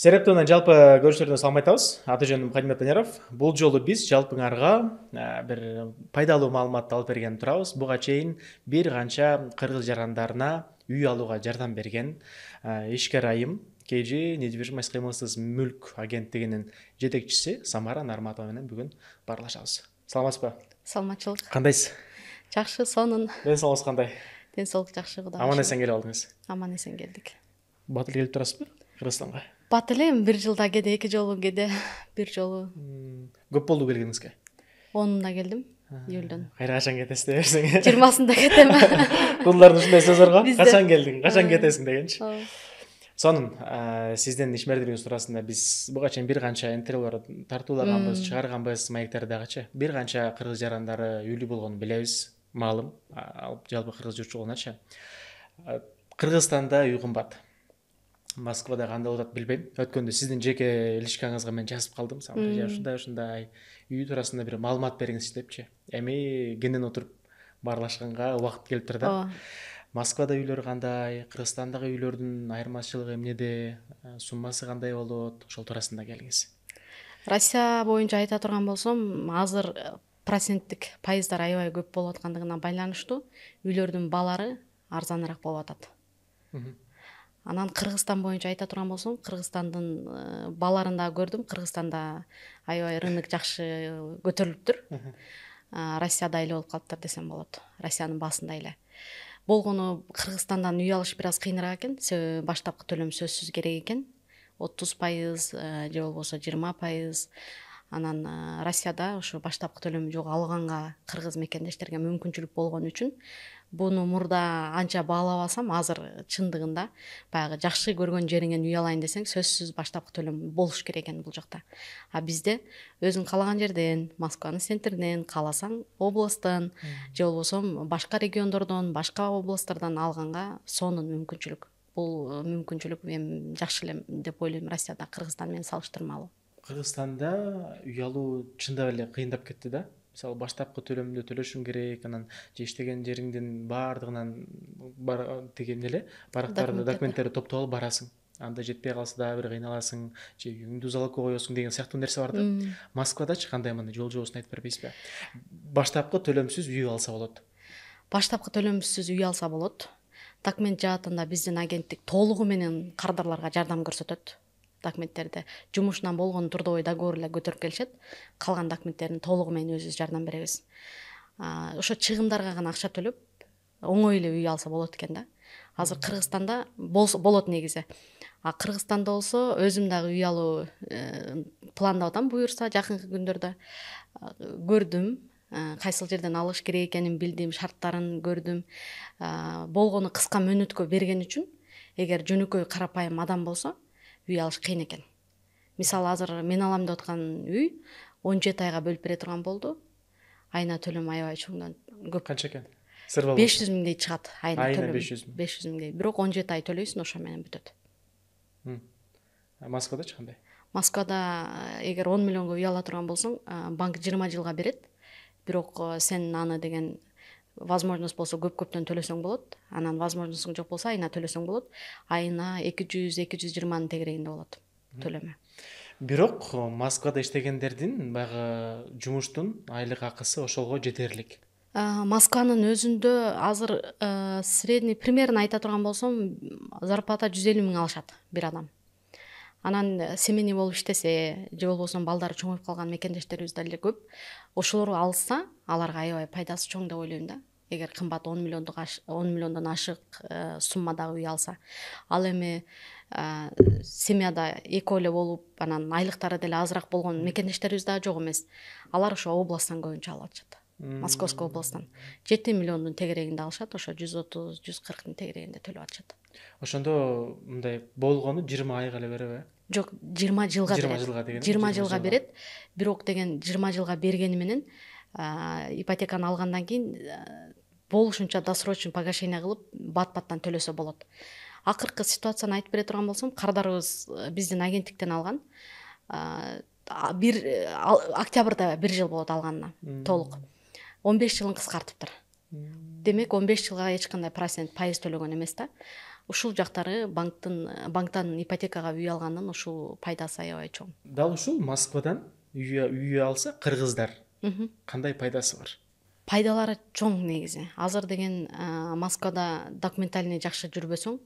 Серептонан жалпы көрүүчүлөрүнө салам айтабыз. Аты жөнүм Кадимбек Даняров. Бул жолу биз жалпыңарга бир пайдалуу маалыматты алып берген турабыз. Буга чейин бир канча кыргыз жарандарына үй алууга жардам берген ишкер айым KG недвижимость кыймылсыз мүлк агенттигинин жетекчиси Самара Нарматова менен бүгүн баарлашабыз. Саламатсызбы? Саламатчылык. Кандайсыз? Жакшы, сонун. Ден соолугуңуз кандай? Ден соолук жакшы, Кудайга Аман шүгүр. эсен келип алдыңыз. Аман эсен келдик. Батыл келип турасызбы Кыргызстанга? Бат элем бир жылда кеде, 2 жолу кеде, бир жолу Көп болду келгениңизге? 10-унда келдим, июлдөн. Кайра качан кетесиз дей берсең. 20-сында кетем. Кулдардын ушундай сөзү бар го. Бизде- Качан келдиң, качан кетесиң дегенчи. Ооба. Сонун сиздин ишмердүүлүгүңүз туурасында биз буга чейин бир канча интервьюлар тартуулаганбыз, чыгарганбыз маектердагычы. Бир канча кыргыз жарандары үйлүү болгонун билебиз, маалым. Жалпы кыргыз журтчулугуначы. Кыргызстанда үй кымбат. Москвада кандай болуп атат билбейм. Өткөндө сиздин жеке илишкаңызга мен жазып калдым. Ушундай үй туурасында бир маалымат бериңизчи депчи. Эми кенен отуруп баарлашканга убакыт келип тур да. Ооба. Москвада үйлөр кандай, Кыргызстандагы үйлөрдүн айырмачылыгы эмнеде, суммасы кандай болот, ошол туурасында келиңиз. Россия боюнча айта турган болсом, азыр проценттик пайыздар аябай көп болуп аткандыгына байланыштуу үйлөрдүн баалары арзаныраак болуп атат. Анан Кыргызстан боюнча айта турган болсом, Кыргызстандын бааларын да көрдүм. Кыргызстанда аябай рынок жакшы көтөрүлүптүр. Россияда эле болуп калыптыр десем болот. Россиянын баасында эле. Болгону Кыргызстандан үй алыш бир аз кыйыныраак экен. Себеби баштапкы төлөм сөзсүз керек экен. 30% же болбосо 20%. Анан Россияда ошо баштапкы төлөм жок алганга кыргыз мекендештерге мүмкүнчүлүк болгон үчүн буну мурда анча баалабасам, азыр чындыгында баягы жакшы көргөн жериңен үй алайын десең, сөзсүз баштапкы төлөм болуш керек экен бул жакта. А бизде өзүң каалаган жерден, Москванын центринен, кааласаң областтан же болбосо башка региондордон, башка областтардан алганга сонун мүмкүнчүлүк. Бул мүмкүнчүлүк эми жакшы эле деп ойлойм Россияда Кыргызстан менен салыштырмалуу. Кыргызстанда үй алуу чындап эле кыйындап кетти да. Мисалы баштапкы төлөмдү төлөшүң керек, анан же иштеген жериңдин баардыгынан деген эле барактарды, документтерди топтоп алып барасың. Анда жетпей калса дагы бир кыйналасың, же үйүңдү залогко коесуң деген сыяктуу нерсе бар да. Москвадачы кандай мындай жол жобосун айтып бербейсизби? Баштапкы төлөмсүз үй алса болот. Баштапкы төлөмсүз үй алса болот. Документ жаатында биздин агенттик толугу менен кардарларга жардам көрсөтөт. Документтерди жумушунан болгон трудовой договор эле көтөрүп келишет. Калган документтердин толугу менен өзүбүз жардам беребиз. Ошо чыгымдарга гана акча төлөп, оңой эле үй алса болот экен да. Азыр Кыргызстанда болот негизи. Кыргызстанда болсо өзүм дагы үй алуу пландап атам, буюрса жакынкы күндөрдө көрдүм. Кайсыл жерден алыш керек экенин билдим, шарттарын көрдүм. Болгону кыска мөөнөткө берген үчүн, эгер жөнөкөй карапайым адам болсо, үй алыш кыйын экен. Мисалы азыр мен алам деп аткан үй 17 айга бөлүп бере турган болду. Айына төлөм аябай чоңдон көп. Канча экен? Сыр болбосун. 500 миңдей чыгат айына төлөм. 500 миңдей. Бирок 17 ай төлөйсүң, ошо менен бүтөт. Москвадачы кандай? Москвада эгер 10 миллионго үй ала турган болсоң, банк 20 жылга берет. Бирок сен аны деген возможность болсо көптөн төлөсөң болот. Анан возможностуң жок болсо айына төлөсөң болот. Айына 200-220 тегерегинде болот төлөмү. Бирок Москвада иштегендердин баягы жумуштун айлык акысы ошого жетерлик. Москванын өзүндө азыр средний примерно айта турган болсом, зарплата 150 миң алышат бир адам. Анан семейный болуп иштесе, же болбосо балдары чоңоюп калган мекендештерибиз деле көп. Ошолору алса, аларга аябай пайдасы чоң деп ойлойм да. Эгер кымбат 10 миллиондон ашык суммадагы үй алса. Ал эми семьяда экөө эле болуп, анан айлыктары деле азыраак болгон мекендештерибиз дагы жок эмес. Алар ошо областтан көбүнчө алып атышат. Московской областтан 7 миллиондун тегерегинде алышат, ошо 130-140 тегерегинде төлөп атышат. Ошондо мындай болгону 20 айга эле береби? Жок, 20 жылга берет. 20 жылга деген. 20 жылга берет. Бирок деген 20 жылга бергени менен ипотеканы алгандан кийин болушунча досрочный погашение кылып, бат-баттан төлөсө болот. Акыркы ситуацияны айтып бере турган болсом, кардарыбыз биздин агенттиктен алган. Октябрда 1 жыл болот алганына толук. 15 жылын кыскартыптыр. Демек 15 жылга эч кандай пайыз төлөгөн эмес да. ушул жактары банктан ипотекага үй алгандын ушул пайдасы аябай чоң. Дал ушул Москвадан үй алса кыргыздар кандай пайдасы бар? Пайдалары чоң негизи. Азыр деген Москвада документальный жакшы жүрбөсөң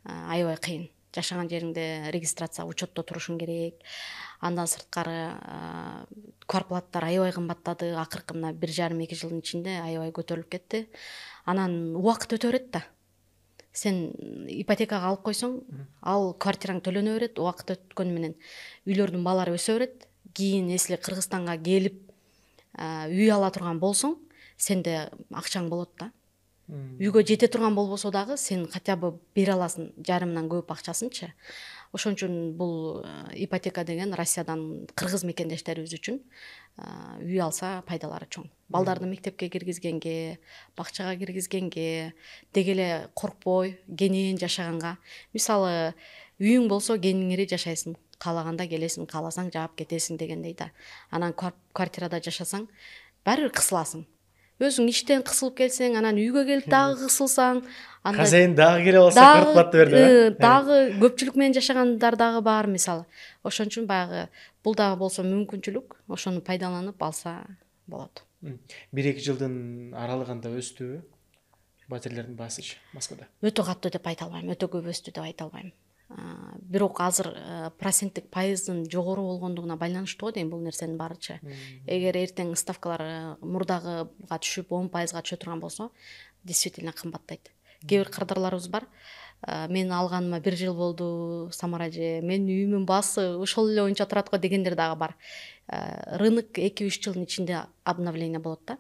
аябай кыйын. Жашаган жериңде регистрация учетто турушуң керек. Андан сырткары квартплаттар аябай кымбаттады. Акыркы мына 1,5-2 жылдын ичинде аябай көтөрүлүп кетти. Анан убакыт өтө берет да. Сен ипотекага алып койсоң, ал квартираң төлөнө берет, убакыт өткөнү менен үйлөрдүн баалары өсө берет. Кийин эсли Кыргызстанга келип үй ала турган болсоң, сенде акчаң болот да. Үйгө жете турган болбосо дагы сен хотя бы бере аласың жарымынан көп акчасынчы. Ошон үчүн бул ипотека деген Россиядан кыргыз мекендештерибиз үчүн үй алса пайдалары чоң. Балдарды мектепке киргизгенге, бакчага киргизгенге, деги эле коркпой, кенен жашаганга. Мисалы, үйүң болсо кениңири жашайсың, каалаганда келесиң, кааласаң жаап кетесиң дегендей да. Анан квартирада жашасаң, баары бир кысыласың. Өзүң иштен кысылып келсең, анан үйгө келип дагы кысылсаң, анда Хозяин дагы келип алса кыркпатты берди. Дагы көпчүлүк менен жашагандар дагы бар мисалы. Ошон үчүн баягы бул дагы болсо мүмкүнчүлүк, ошону пайдаланып алса болот. 1-2 жылдын аралыгында өстүбү батирлердин баасычы Москвада? Өтө катуу деп айта албайм, өтө көп өстү деп айта албайм. Бирок азыр проценттик пайыздын жогору болгондугуна байланыштуу дейм бул нерсенин баарычы. Эгер эртең ставкалар мурдагыга түшүп 10%га түшө турган болсо, действительно кымбаттайт. Кээ бир кардарларыбыз бар. Мен алганыма 1 жыл болду, Самара эже, менин үйүмдүн баасы ошол эле боюнча турат го дегендер дагы бар. Рынок 2-3 жылдын ичинде обновление болот да.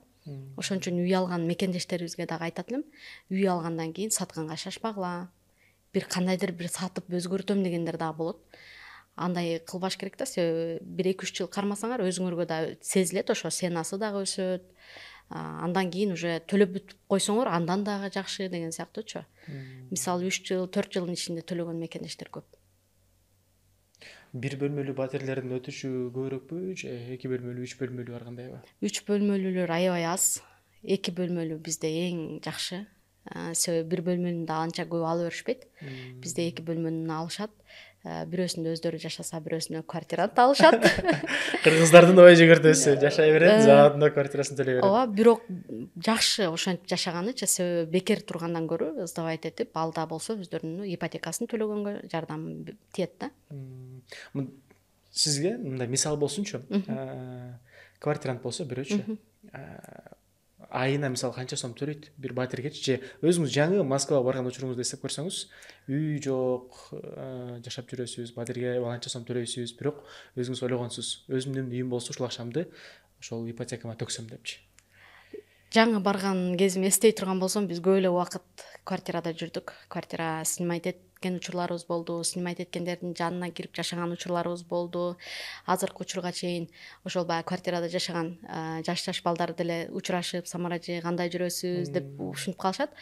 Ошон үчүн үй алган мекендештерибизге дагы айтат элем, үй алгандан кийин сатканга шашпагыла. Бир кандайдыр бир сатып өзгөртөм дегендер дагы болот. Андай кылбаш керек да, себеби 1-2-3 жыл кармасаңар өзүңөргө да сезилет, ошо ценасы дагы өсөт. Андан кийин уже төлөп бүтүп койсоңор, андан дагы жакшы деген сыяктуучу. Мисалы 3 жыл, 4 жылдын ичинде төлөгөн мекендештер көп. 1 бөлмөлүү батирлердин өтүшү көбүрөөкпү же 2 бөлмөлүү, 3 бөлмөлүү бар кандайбы? 3 бөлмөлүүлөр аябай аз. 2 бөлмөлүү бизде эң жакшы. Себеби 1 бөлмөнү да анча көп ала беришпейт. Бизде 2 бөлмөнү алышат. Бирөөсүндө өздөрү жашаса, бирөөсүндө квартирант алышат. Кыргыздардын ой жүгүртүүсү жашай берет, заводунда квартирасын төлөй берет. Ооба, бирок жакшы ошентип жашаганычы, себеби бекер тургандан көрө сдавать этип, алда болсо өздөрүнүн ипотекасын төлөгөнгө жардам тиет да. Сизге мындай мисал болсунчу. Квартирант болсо бирөөчү. Айына мисалы канча сом төлөйт бир батиргечи, же өзүңүз жаңы Москвага барган учуруңузду эстеп көрсөңүз, үй жок, жашап жүрөсүз, батирге анча сом төлөйсүз, бирок өзүңүз ойлогонсуз, өзүмдүн үйүм болсо ушул акчамды ошол ипотекама төксөм депчи. Жаңы барган кезим эстей турган болсом, биз көп эле убакыт квартирада жүрдүк. Квартира снимать эткен учурларыбыз болду, снимать эткендердин жанына кирип жашаган учурларыбыз болду. Азыркы учурга чейин ошол баягы квартирада жашаган жаш балдар деле учурашып, Самара эже кандай жүрөсүз деп ушинтип калышат.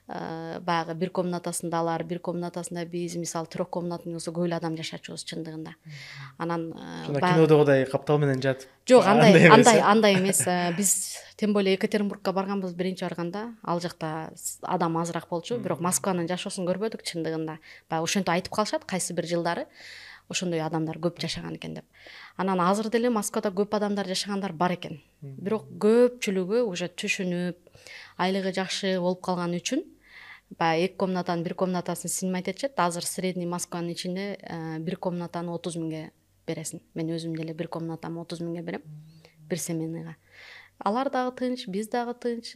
Баягы бир комнатасында алар, бир комнатасында биз, мисалы 3 комнатный болсо көп эле адам жашачубуз чындыгында. Анан кинодогудай каптал менен жатып. Жок, андай эмес. Биз тем более Екатеринбургка барганбыз, биринчи барганда, ал жакта адам азыраак болчу, бирок Москванын жашоосун көрбөдүк чындыгында. Баягы ошентип айтып калышат, кайсы бир жылдары ошондой адамдар көп жашаган экен деп. Анан азыр деле Москвада көп адамдар жашагандар бар экен. Бирок көпчүлүгү уже түшүнүп, айлыгы жакшы болуп калган үчүн баягы 2 комнатанын 1 комнатасын снимать этишет. Азыр средний Москванын ичинде 1 комнатаны 30 миңге бересиң. Мен өзүм деле 1 комнатамы 30 миңге берем. 1 семейныйга. Алар дагы тынч, биз дагы тынч,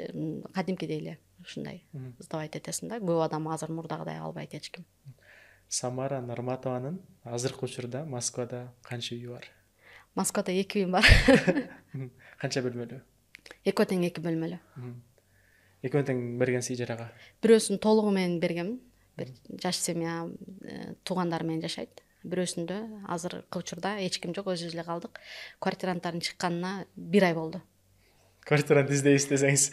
кадимкидей эле ушундай сдавать этесиң да. Көп адам азыр мурдагыдай албайт эч ким. Самара Нарматованын азыркы учурда Москвада канча үйү бар? Москвада 2 үйүм бар. Канча бөлмөлүү? Экөө тең 2 бөлмөлүү. Экөө тең бергенсиз ижарага? Бирөөсүн толугу менен бергем. Бир жаш семья туугандар менен жашайт. Бирөөсүндө азыркы учурда эч ким жок, өзүбүз эле калдык. Квартиранттардын чыкканына 1 ай болду. Квартирант издейбиз десеңиз.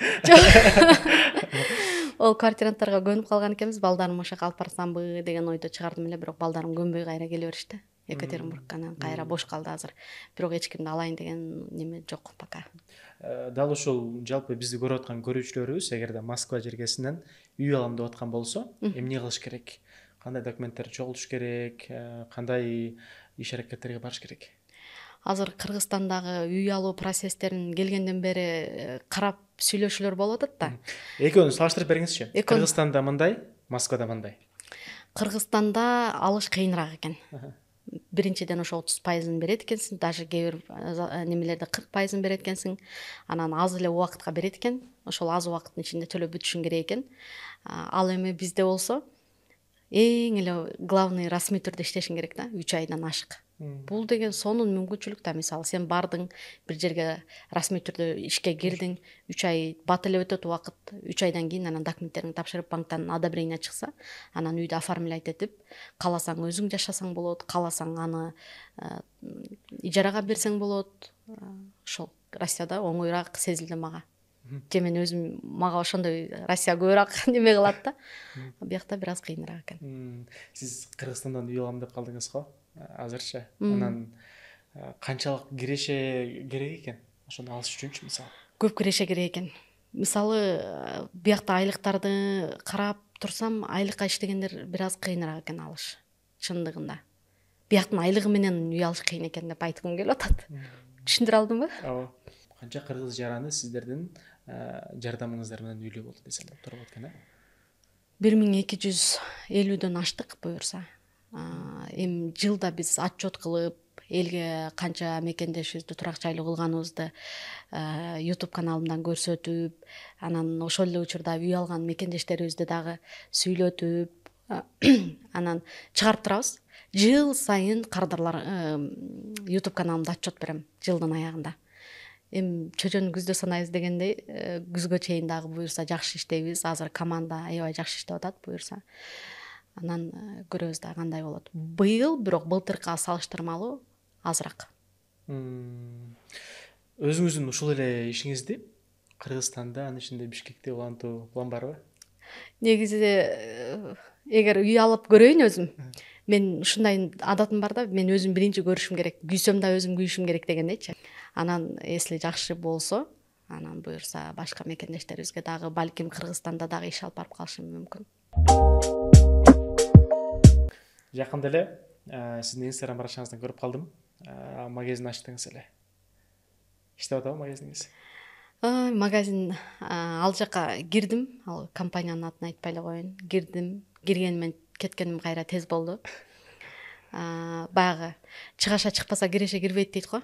Ол квартиранттарга көнүп калган экенбиз, балдарым ошо алып барсамбы деген ойдо чыгардым эле, бирок балдарым көнбөй кайра келе беришти. Екатеринбургка анан кайра бош калды азыр. Бирок эч кимди алайын деген неме жок пока. дал ушул жалпы бизди көрүп аткан көрүүчүлөрүбүз эгерде Москва жергесинен үй алам деп аткан болсо эмне кылыш керек, кандай документтерди чогултуш керек, кандай иш аракеттерге барыш керек? Азыр Кыргызстандагы үй алуу процесстерин келгенден бери карап сүйлөшүүлөр болуп атат да. Экөөнү салыштырып бериңизчи. Кыргызстанда мындай, Москвада мындай. Кыргызстанда алыш кыйыныраак экен. Биринчиден ошо 30% берет экенсиң, даже кээ бир немелерде 40% берет экенсиң. Анан аз эле убакытка берет экен. Ошол аз убакыттын ичинде төлөп бүтүшүң керек экен. Ал эми бизде болсо эң эле главный расмий түрдө иштешиң керек да, 3 айдан ашык. Бул деген сонун мүмкүнчүлүк да. Мисалы сен бардың бир жерге расмий түрдө ишке кирдиң, 3 ай бат эле өтөт убакыт, 3 айдан кийин анан документтериңди тапшырып банктан одобрение чыкса, анан үйдү оформлять этип, кааласаң өзүң жашасаң болот, кааласаң аны ижарага берсең болот. Ошол Россияда оңоюраак сезилди мага. Же мен өзүм мага ошондой Россия көбүрөөк неме кылат да. Биякта бир аз кыйыныраак экен. Сиз Кыргызстандан үй алам деп калдыңыз го азырчы. Анан канчалык киреше керек экен ошону алыш үчүнчү мисалы? Көп киреше керек экен. Мисалы биякта айлыктарды карап турсам, айлыкка иштегендер бир аз кыйыныраак экен алыш. Чындыгында. Бияктын айлыгы менен үй алыш кыйын экен деп айткым келип атат. Түшүндүрө алдымбы? Ооба. Канча кыргыз жараны сиздердин жардамыңыздар менен үйлүү болду десем болот турат экен, 1250дөн аштык буюрса. Эми жылда биз отчет кылып, элге канча мекендешибизди турак жайлуу кылганыбызды YouTube каналымдан көрсөтүп, анан ошол эле учурда үй алган мекендештерибизди дагы сүйлөтүп, анан чыгарып турабыз. Жыл сайын кардарлар YouTube каналымда отчет берем жылдын аягында. Эми чөчөнү күздө санайбыз дегендей, күзгө чейин дагы буюрса жакшы иштейбиз. Азыр команда аябай жакшы иштеп атат буюрса. Анан көрөбүз да кандай болот. Быйыл бирок былтыркыга салыштырмалуу азыраак. Өзүңүздүн ушул эле ишиңизди Кыргызстанда, анын ичинде Бишкекте улантуу план барбы? Негизи эгер үй алып көрөйүн өзүм, мен ушундай адатым бар да, мен өзүм биринчи көрүшүм керек, күйсөм да өзүм күйүшүм керек дегендейчи. Анан если жакшы болсо, анан буюрса башка мекендештерибизге дагы, балким Кыргызстанда дагы иш алып барып калышым мүмкүн. Жакында эле сиздин Instagram баракчаңыздан көрүп калдым. Магазин ачтыңыз эле. Иштеп атабы магазиниңиз? Магазин ал жака кирдим, ал компаниянын атын айтпай эле коеюн. Кирдим, киргеним кеткеним кайра тез болду. Баягы чыгаша чыкпаса киреше кирбейт дейт го.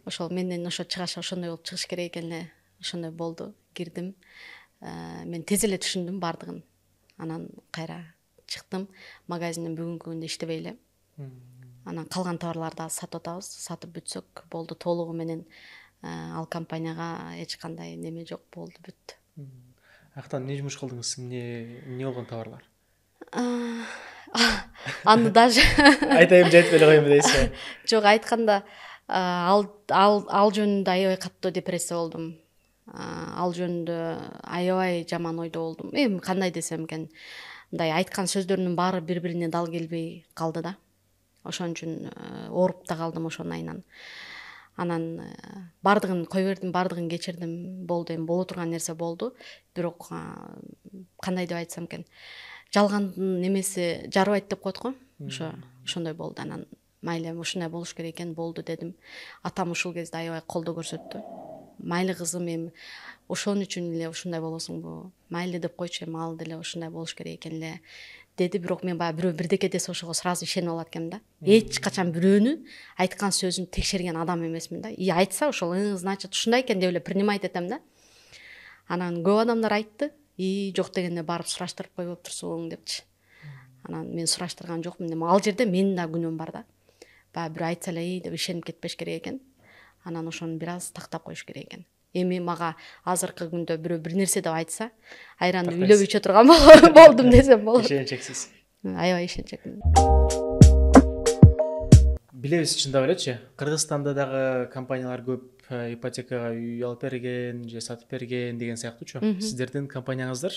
Ошол менден ошо чыгаша ошондой болуп чыгыш керек экен эле. Ошондой болду. Кирдим. Мен тез эле түшүндүм бардыгын. Анан кайра чыктым. Магазиндин бүгүнкү күндө иштебей эле. Анан калган товарларды сатып атабыз. Сатып бүтсөк болду, толугу менен ал компанияга эч кандай неме жок, болду, бүттү. Актан эмне жумуш кылдыңыз? Эмне болгон товарлар? Аны даже айтайын же айтпай эле коеюнбу дейсизби? Жок, айтканда ал жөнүндө аябай катуу депрессия болдум. Ал жөнүндө аябай жаман ойдо болдум. Эми кандай десем экен, мындай айткан сөздөрүнүн баары бири-бирине дал келбей калды да. Ошон үчүн ооруп да калдым ошондайынан. Анан бардыгын кой бердим, бардыгын кечирдим, болду, эми боло турган нерсе болду. Бирок кандай деп айтсам экен, жалгандын немеси жарыбайт деп коет го. Ошондой болду. Анан майли, ушундай болуш керек экен, болду дедим. Атам ушул кезде аябай колдоо көрсөттү. Майли кызым, эми ошон үчүн эле ушундай болосуңбу? Майли деп койчу, эми ал деле ушундай болуш керек экен эле деди. Бирок мен баягы бирөө бирдеке десе ошого сразу ишенип алат экенмин да. Эч качан бирөөнү айткан сөзүн текшерген адам эмесмин да. И айтса ошол значит ушундай экен деп эле принимать этем да. Анан көп адамдар айтты, жок дегенде барып сураштырып койбоп турсуң депчи. Анан мен сураштырган жокмун. Эми ал жерде менин да күнөөм бар да. Баягы бирөө айтса эле деп ишенип кетпеш керек экен. Анан ошону бир аз тактап коюш керек экен. Эми мага азыркы күндө бирөө бир нерсе деп айтса, айранды үйлөп иче турган болдум десем болот. Ишенчексиз. Аябай ишенчекмин. Билебиз, чындап элечи, Кыргызстанда дагы компаниялар көп ипотекага үй алып берген же сатып берген деген сыяктуучу. Сиздердин компанияңыздар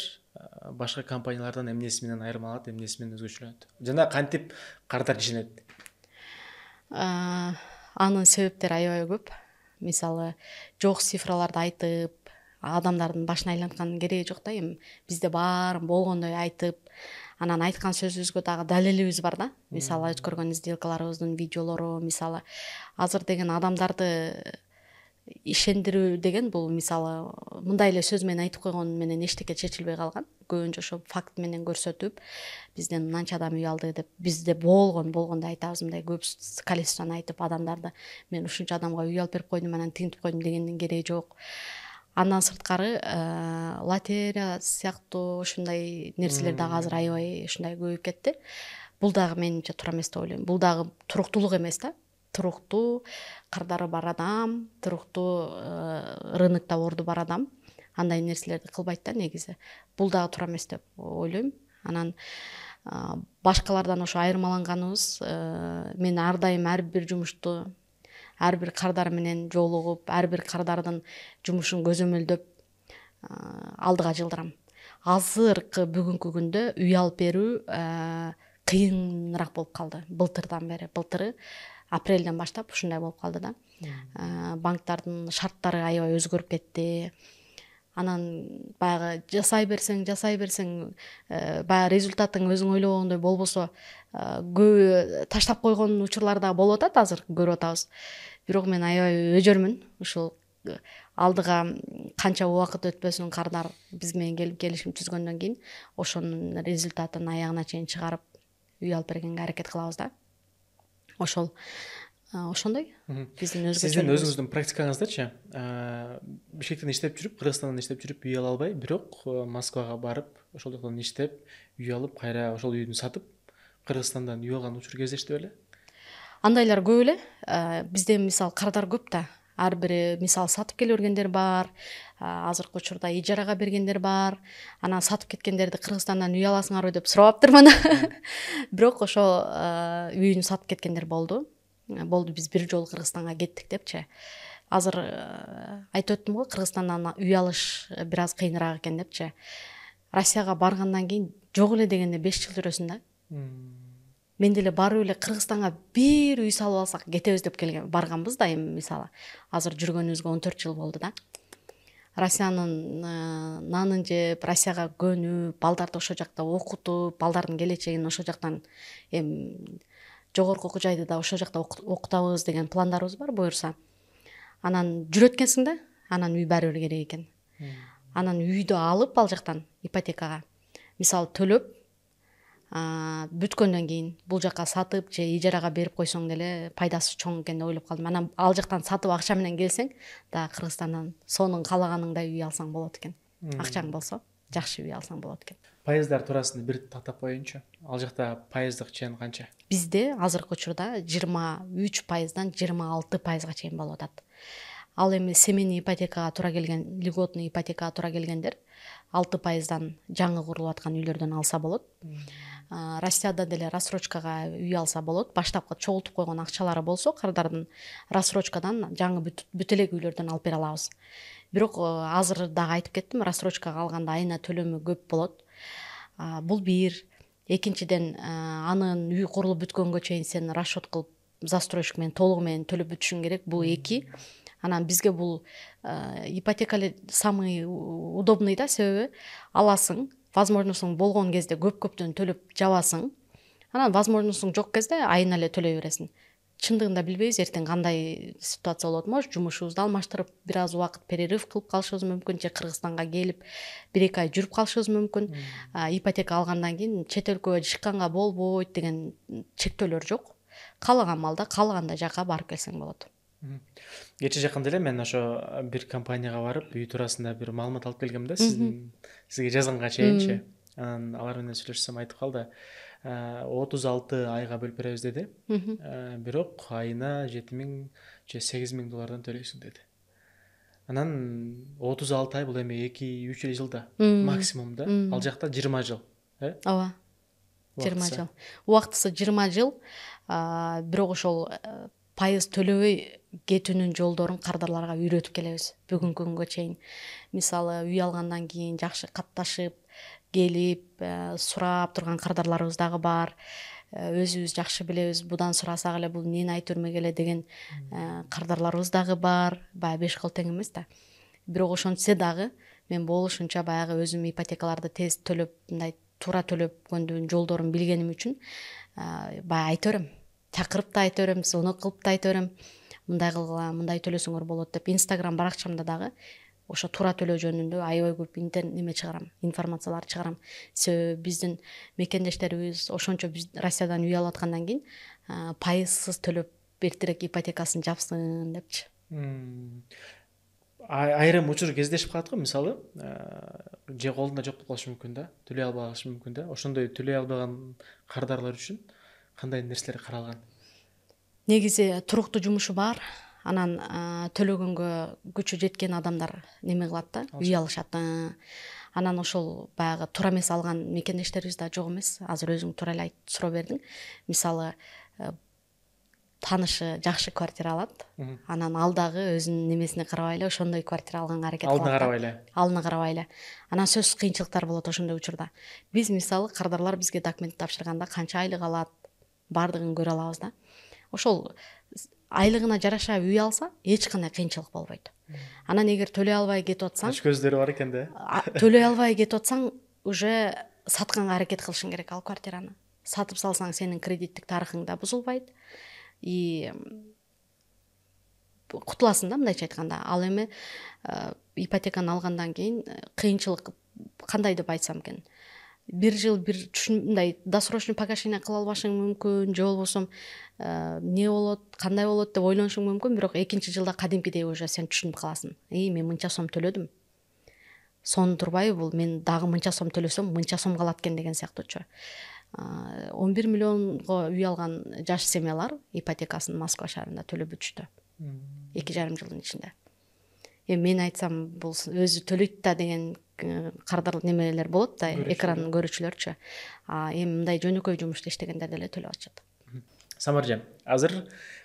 башка компаниялардан эмнеси менен айырмаланат, эмнеси менен өзгөчөлөнөт? Жана кантип кардар ишенет? Анын себептери аябай көп. мисалы жок цифраларды айтып адамдардын башын айланткандын кереги жок да. Эми бизде баарын болгондой айтып, анан айткан сөзүбүзгө дагы далилибиз бар да. Мисалы өткөргөн сделкаларыбыздын видеолору, мисалы азыр деген адамдарды ишендирүү деген бул мисалы мындай эле сөз менен айтып койгон менен эчтеке чечилбей калган. Көбүнчө ошо факт менен көрсөтүп, бизден мынанча адам үй алды деп бизде болгондо айтабыз, мындай көп количествону айтып адамдарды мен ушунча адамга үй алып берип койдум, анан тинтип койдум дегендин кереги жок. Андан сырткары лотерея сыяктуу ушундай нерселер дагы азыр аябай ушундай көбөйүп кетти. Бул дагы менимче туура эмес деп ойлойм. Бул дагы туруктуулук эмес да. Туруктуу кардары бар адам, туруктуу рынокто орду бар адам андай нерселерди кылбайт да негизи. Бул дагы туура эмес деп ойлойм. Анан башкалардан ошо айырмаланганыбыз, мен ар дайым ар бир жумушту ар бир кардар менен жолугуп, ар бир кардардын жумушун көзөмөлдөп алдыга жылдырам. Азыркы бүгүнкү күндө үй алып берүү кыйыныраак болуп калды. Былтырдан бери, былтыры апрелден баштап ушундай болуп калды да. Банктардын шарттары аябай өзгөрүп кетти. Анан баягы жасай берсең, баягы результатың өзүң ойлогондой болбосо, көбү таштап койгон учурлар да болуп атат, азыр көрүп атабыз. Бирок мен аябай өжөрмүн. Ушул алдыга канча убакыт өтпөсүн кардар биз менен келип келишим түзгөндөн кийин ошонун результатын аягына чейин чыгарып үй алып бергенге аракет кылабыз да. Ошондой биздин сиздин өзүңүздүн практикаңыздачы Бишкектен иштеп жүрүп, Кыргызстандан иштеп жүрүп үй ала албай, бирок Москвага барып, ошол жактан иштеп, үй алып, кайра ошол үйдү сатып, Кыргызстандан үй алган учур кездештиби эле? Андайлар көп эле. Бизде мисалы кардар көп да. Ар бири мисалы сатып келе бергендер бар, азыркы учурда ижарага бергендер бар. Анан сатып кеткендерди Кыргызстандан үй аласыңарбы деп сурабаптырмын. Бирок ошо үйүн сатып кеткендер болду. Биз бир жолу Кыргызстанга кеттик депчи. Азыр айтып өттүм го, Кыргызстандан үй алыш бир аз кыйыныраак экен депчи. Россияга баргандан кийин жок эле дегенде 5 жыл жүрөсүң да. Мен деле барып эле Кыргызстанга бир үй салып алсак кетебиз деп барганбыз да. Эми мисалы азыр жүргөнүбүзгө 14 жыл болду да. Россиянын нанын жеп, Россияга көнүп, балдарды ошо жакта окутуп, балдардын келечегин ошо жактан эми жогорку окуу жайды да ошо жакта окутабыз деген пландарыбыз бар, буюрса. Анан жүрөт экенсиң да, анан үй баары бир керек экен. Анан үйдү алып ал жактан ипотекага мисалы төлөп бүткөндөн кийин бул жака сатып же ижарага берип койсоң деле пайдасы чоң экен деп ойлоп калдым. Анан ал жактан сатып акча менен келсең да Кыргызстандан сонун каалаганыңдай үй алсаң болот экен. Акчаң болсо жакшы үй алсаң болот экен. Пайыздар туурасында бир тактап коеюнчу. Ал жакта пайыздык чен канча? Бизде азыркы учурда 23%дан 26%га чейин болуп атат. Ал эми семейный ипотекага туура келген, льготный ипотекага туура келгендер 6%дан жаңы курулуп аткан үйлөрдөн алса болот. Россияда деле рассрочкага үй алса болот. Баштапкы чогултуп койгон акчалары болсо, кардардын рассрочкадан жаңы бүт элек үйлөрдөн алып бере алабыз. Бирок азыр дагы айтып кеттим, рассрочкага алганда айына төлөмү көп болот. Бул бир. Экинчиден, анын үй курулуп бүткөнгө чейин сен расчет кылып, застройщик менен толугу менен төлөп бүтүшүң керек. Бул 2. Анан бизге бул ипотека самый удобный да, себеби аласың, возможностуң болгон кезде көп-көптөн төлөп жабасың. Анан возможностуң жок кезде айына эле төлөй бересиң. Чындыгында билбейбиз эртең кандай ситуация болот. Может, жумушубузду алмаштырып, бир аз убакыт перерыв кылып калышыбыз мүмкүн, же Кыргызстанга келип 1-2 ай жүрүп калышыбыз мүмкүн. Ипотека алгандан кийин чет өлкөгө чыкканга болбойт деген чектөөлөр жок. Каалаган маалда, каалагандай жака барып келсең болот. Кече жакында эле мен ошо бир компанияга барып, үй туурасында бир маалымат алып келгем да, сизге жазганга чейинчи. Анан алар менен сүйлөшсөм айтып калды, 36 айга бөлүп беребиз деди. Бирок айына $7,000 же $8,000 төлөйсүң деди. Анан 36 ай бул эми 2-3 жылда максимум да. Ал жакта 20 жыл, Ооба. 20 жыл. Убактысы 20 жыл. Бирок ошол пайыз төлөбөй кетүүнүн жолдорун кардарларга үйрөтүп келебиз бүгүнкү күнгө чейин. Мисалы үй алгандан кийин жакшы катташып, келип сурап турган кардарларыбыз дагы бар. Өзүбүз жакшы билебиз, будан сурасак эле бул эмнени айтып өрмек эле деген кардарларыбыз дагы бар. Баягы 5 кол тең эмес да. Бирок ошентсе дагы мен болушунча баягы өзүм ипотекаларды тез төлөп, мындай туура төлөпкөндүн жолдорун билгеним үчүн баягы айтып берем. Чакырып да айтып берем, звонок кылып да айтып берем. Мындай кылгыла, мындай төлөсөңөр болот деп. Инстаграм баракчамда дагы ошо туура төлөө жөнүндө аябай көп неме чыгарам, информациялар чыгарам. Себеби биздин мекендештерибиз ошончо биз Россиядан үй алып аткандан кийин пайызсыз төлөп эртерээк ипотекасын жапсын депчи. Айрым учур кездешип калат го, мисалы же колунда жок болуп калышы мүмкүн да, төлөй албай калышы мүмкүн да. Ошондой төлөй албаган кардарлар үчүн кандай нерселер каралган? Негизи туруктуу жумушу бар. Анан төлөгөнгө күчү жеткен адамдар неме кылат да, үй алышат. Анан ошол баягы туура эмес алган мекендештерибиз да жок эмес. Азыр өзүң туура эле суроо бердиң. Мисалы танышы жакшы квартира алат, анан ал дагы өзүнүн немесине карабай эле ошондой квартира алганга аракет кылат. Алдына карабай эле. Анан сөзсүз кыйынчылыктар болот ошондой учурда. Биз мисалы кардарлар бизге документ тапшырганда канча айлык алат, баардыгын көрө алабыз да. Ошол айлыгына жараша үй алса, эч кандай кыйынчылык болбойт. Анан эгер төлөй албай кетип атсаң, ач көздөрү бар экен да. Төлөй албай кетип атсаң, уже сатканга аракет кылышың керек ал квартираны. Сатып салсаң, сенин кредиттик тарыхың да бузулбайт. И кутуласың да, мындайча айтканда. Ал эми ипотеканы алгандан кийин кыйынчылык кандай деп айтсам экен. 1 жыл мындай досрочный погашение кыла албашың мүмкүн, же болбосо эмне болот, кандай болот деп ойлонушуң мүмкүн, бирок экинчи жылда кадимкидей уже сен түшүнүп каласың. Мен мынча сом төлөдүм. Сон турбайбы бул, мен дагы мынча сом төлөсөм, мынча сом калат экен деген сыяктуучу. 11 миллионго үй алган жаш семьялар ипотекасын Москва шаарында төлөп бүтүштү. 2,5 жылдын ичинде. Мен айтсам, бул өзү төлөйт да деген кардар немелер болот да, экран көрүүчүлөрчү. Эми мындай жөнөкөй жумушта иштегендер деле төлөп атышат. Самаржан, азыр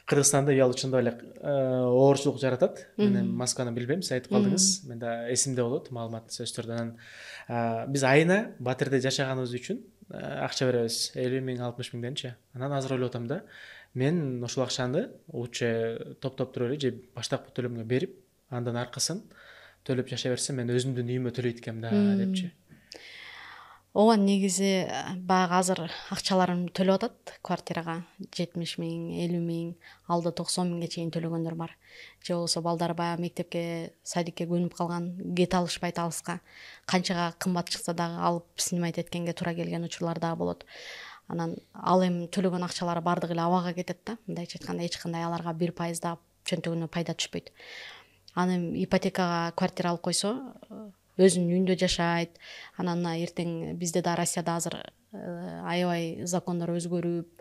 Кыргызстанда үй алуу чындап эле оорчулук жаратат. Мен Москваны билбейм, сиз айтып калдыңыз. Менде эсимде болот маалымат сөзсүз түрдө. Анан биз айына Батирде жашаганыбыз үчүн акча беребиз, 50 миң, 60 миңденчи. Анан азыр ойлоп атам да, мен ошол акчаны лучше топтоп эле же баштапкы төлөмгө берип, андан аркасын төлөп жашай берсем, мен өзүмдүн үйүмө төлөйт экем да депчи. Ооба, негизи баягы азыр акчаларын төлөп атат квартирага. 70 миң, 50 миң, алда 90 миңге чейин төлөгөндөр бар. Же болбосо балдары баягы мектепке, садикке көнүп калган, кете алышпайт алыска. Канчага кымбат чыкса дагы алып снимать эткенге туура келген учурлар дагы болот. Анан ал эми төлөгөн акчалары бардыгы эле абага кетет да. Мындайча айтканда эч кандай аларга 1% да чөнтөгүнө пайда түшпөйт. Анан ипотекага квартира алып койсо, өзүнүн үйүндө жашайт. Анан эртең бизде да Россияда азыр аябай закондор өзгөрүп,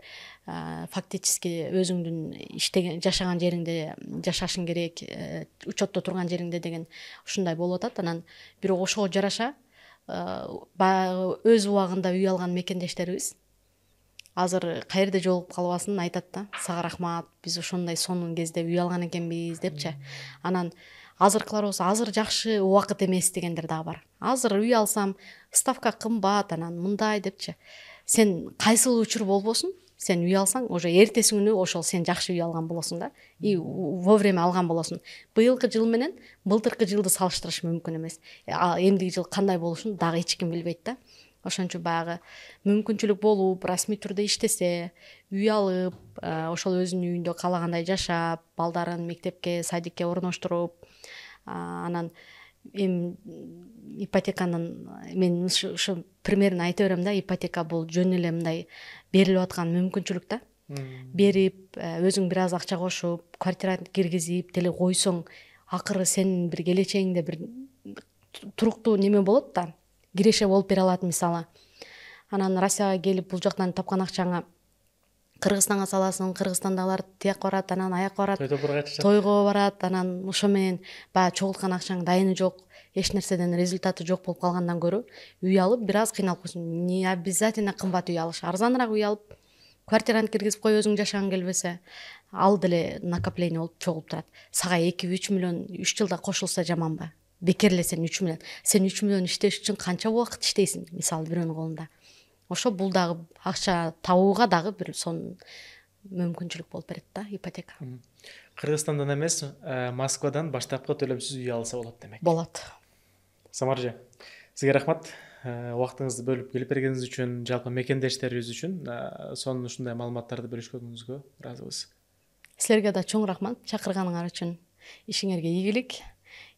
фактически өзүңдүн иштеген, жашаган жериңде жашашың керек, учетто турган жериңде деген ушундай болуп атат. Анан бирок ошого жараша баягы өз убагында үй алган мекендештерибиз азыр каерде жолугуп калбасын айтат да. Сага рахмат, биз ошондой сонун кезде үй алган экенбиз депчи. Анан азыркылар болсо азыр жакшы убакыт эмес дегендер дагы бар. Азыр үй алсам, ставка кымбат, анан мындай депчи. Сен кайсыл учур болбосун, сен үй алсаң, уже эртеси күнү ошол сен жакшы үй алган болосуң да. И вовремя алган болосуң. Быйылкы жыл менен былтыркы жылды салыштырыш мүмкүн эмес. Эмдиги жыл кандай болушун дагы эч ким билбейт да. Ошон үчүн баягы мүмкүнчүлүк болуп, расмий түрдө иштесе, үй алып, ошол өзүнүн үйүндө каалагандай жашап, балдарын мектепке, садикке орноштуруп, анан эми ипотеканын мен ушу примерин айтып берем да, ипотека бул жөн эле мындай берилип аткан мүмкүнчүлүк да. Берип, өзүң бир аз акча кошуп, квартира киргизип деле койсоң, акыры сенин бир келечегиңде бир туруктуу неме болот да. Киреше болуп бере алат мисалы. Анан Россияга келип бул жактан тапкан акчаңа Кыргызстанга саласың, Кыргызстандагылар тияка барат, анан аяка барат, тойго барат, анан ошо менен баягы чогулткан акчаң дайыны жок, эч нерседен результаты жок болуп калгандан көрө үй алып бир аз кыйналып койсуң. Не обязательно кымбат үй алыш, арзаныраак үй алып, квартираны киргизип кой, өзүң жашагың келбесе, ал деле накопление болуп чогулуп турат. Сага 2-3 миллион 3 жылда кошулса жаманбы? бекер эле сен 3 миллион иштеш үчүн канча убакыт иштейсиң мисалы бирөөнүн колунда. Ошо бул дагы акча табууга дагы бир мүмкүнчүлүк болуп берет да, ипотека. Кыргызстандан эмес, Москвадан баштапкы төлөмсүз үй алса болот демек. Болот. Самар эже, сизге рахмат. Убактыңызды бөлүп келип бергениңиз үчүн, жалпы мекендештерибиз үчүн сонун ушундай маалыматтарды бөлүшкөнүңүзгө ыраазыбыз. Силерге да чоң рахмат чакырганыңар үчүн. Ишиңерге ийгилик.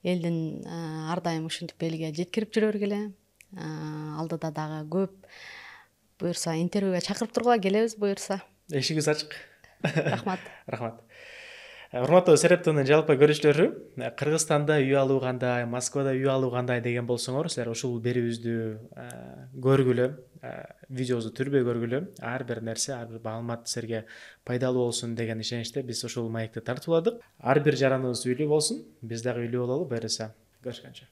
Элдин ар дайым ушинтип элге жеткирип жүрө бергиле. Алдыда дагы көп буюрса интервьюга чакырып тургула келебиз буюрса. Эшигиз ачык. Рахмат. Рахмат. Урматтуу Серептонун жалпы көрүүчүлөрү, Кыргызстанда үй алуу кандай, Москвада үй алуу кандай деген болсоңор, силер ушул берүүбүздү көргүлө, видеобузду түрбөй көргүлө. Ар бир нерсе, ар бир маалымат силерге пайдалуу болсун деген ишеничте биз ушул маекти тартууладык. Ар бир жараныбыз үйлүү болсун, биз дагы үйлүү бололу. Буюрса, көрүшкөнчө.